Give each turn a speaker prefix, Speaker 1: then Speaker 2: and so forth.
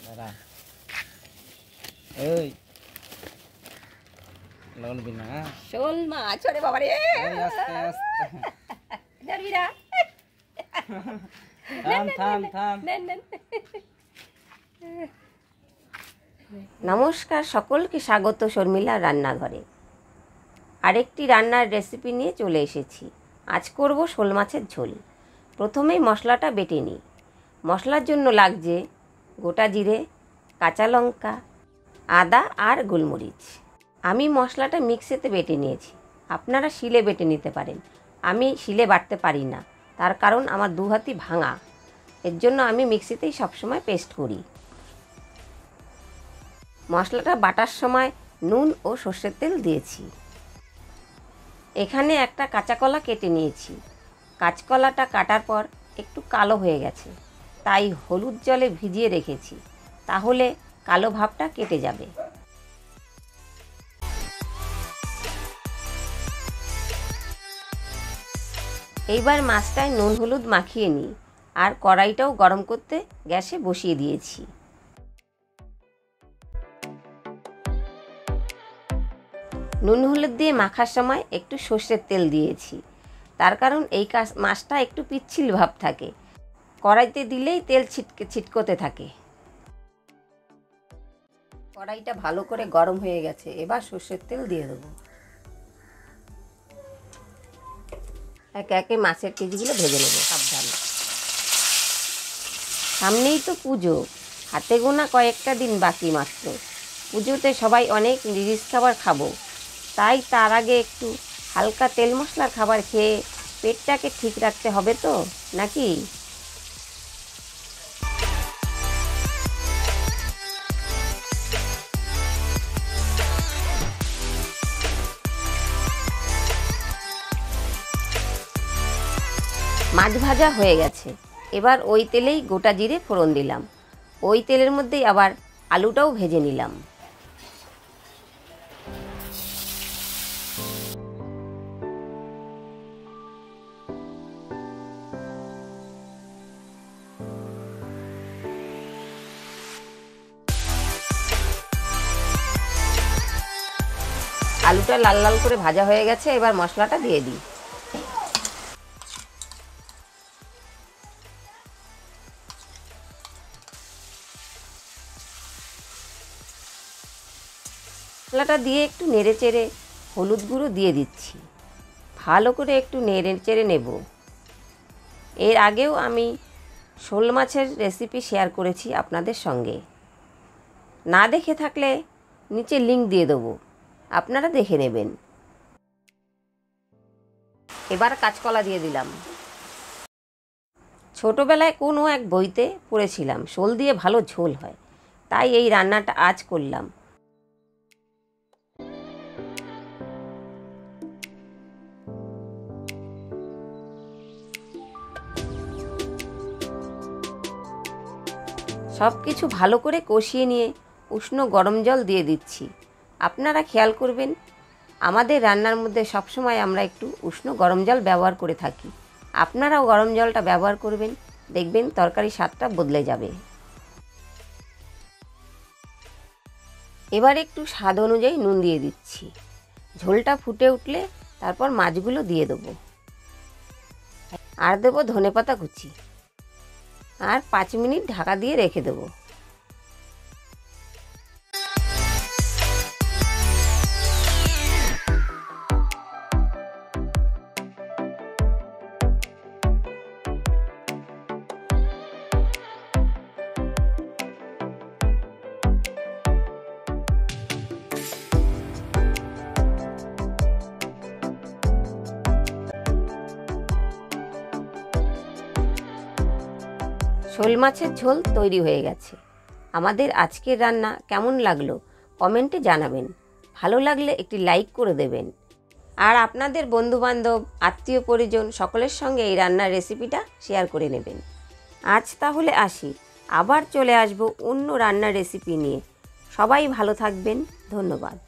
Speaker 1: দাঁড়া এই লড়বি না।
Speaker 2: শোল মাছ, ওরে বাবা রে,
Speaker 1: আস্তে আস্তে
Speaker 2: ধরবি না।
Speaker 1: থাম থাম থাম।
Speaker 2: নমস্কার, সকলকে স্বাগত শর্মিলার রান্নাঘরে। আরেকটি রান্নার রেসিপি নিয়ে চলে এসেছি। আজ করব শোল মাছের ঝোল। প্রথমেই মশলাটা বেটে নিই। মশলার জন্য লাগছে গোটা জিরে, কাঁচা লঙ্কা, আদা আর গোলমরিচ। আমি মশলাটা মিক্সিতে বেটে নিয়েছি, আপনারা শিলে বেটে নিতে পারেন। আমি শিলে বাটতে পারি না, তার কারণ আমার দু হাতই ভাঙা, এর জন্য আমি মিক্সিতেই সবসময় পেস্ট করি। মশলাটা বাটার সময় নুন ও সর্ষের তেল দিয়েছি। এখানে একটা কাঁচা কলা কেটে নিয়েছি। কাঁচকলাটা কাটার পর একটু কালো হয়ে গেছে, তাই হলুদ জলে ভিজিয়ে রেখেছি, তাহলে কালো ভাবটা কেটে যাবে। এইবার মাছটায় নুন হলুদ মাখিয়ে নিই, আর কড়াইটাও গরম করতে গ্যাসে বসিয়ে দিয়েছি। নুন হলুদ দিয়ে মাখার সময় একটু সর্ষের তেল দিয়েছি, তার কারণ এই মাছটা একটু পিচ্ছিল ভাব থাকে, কড়াইতে দিলেই তেল ছিটকোতে থাকে। কড়াইটা ভালো করে গরম হয়ে গেছে, এবার সর্ষের তেল দিয়ে দেবো। একে একে মাছের কেজিগুলো ভেজে নেবো সাবধানে। সামনেই তো পুজো, হাতে গোনা কয়েকটা দিন বাকি মাত্র। পুজোতে সবাই অনেক নিরামিষ খাবার খাবো, তাই তার আগে একটু হালকা তেল মশলার খাবার খেয়ে পেটটাকে ঠিক রাখতে হবে তো নাকি। মাছ ভাজা হয়ে গেছে, এবার ওই তেলেই গোটা জিরে ফোড়ন দিলাম। ওই তেলের মধ্যেই আবার আলুটাও ভেজে নিলাম। আলুটা লাল লাল করে ভাজা হয়ে গেছে, এবার মশলাটা দিয়ে দিই। মশলাটা দিয়ে একটু নেড়ে চেড়ে হলুদ গুঁড়ো দিয়ে দিচ্ছি। ভালো করে একটু নেড়ে চেড়ে নেব। এর আগেও আমি শোল মাছের রেসিপি শেয়ার করেছি আপনাদের সঙ্গে, না দেখে থাকলে নিচে লিংক দিয়ে দেবো, আপনারা দেখে নেবেন। এবার কাঁচকলা দিয়ে দিলাম। ছোটোবেলায় কোনো এক বইতে পড়েছিলাম শোল দিয়ে ভালো ঝোল হয়, তাই এই রান্নাটা আজ করলাম। সব কিছু ভালো করে কষিয়ে নিয়ে উষ্ণ গরম জল দিয়ে দিচ্ছি। আপনারা খেয়াল করবেন, আমাদের রান্নার মধ্যে সবসময় আমরা একটু উষ্ণ গরম জল ব্যবহার করে থাকি। আপনারাও গরম জলটা ব্যবহার করবেন, দেখবেন তরকারির স্বাদটা বদলে যাবে। এবার একটু স্বাদ অনুযায়ী নুন দিয়ে দিচ্ছি। ঝোলটা ফুটে উঠলে তারপর মাছগুলো দিয়ে দেবো, আর দেবো ধনেপাতা কুচি, আর 5 মিনিট ঢাকা দিয়ে রেখে দেবো। শোল মাছের ঝোল তৈরি হয়ে গেছে। আমাদের আজকের রান্না কেমন লাগলো কমেন্টে জানাবেন। ভালো লাগলে একটি লাইক করে দেবেন, আর আপনাদের বন্ধুবান্ধব আত্মীয় পরিজন সকলের সঙ্গে এই রান্নার রেসিপিটা শেয়ার করে নেবেন। আজ তাহলে আসি, আবার চলে আসবো অন্য রান্নার রেসিপি নিয়ে। সবাই ভালো থাকবেন, ধন্যবাদ।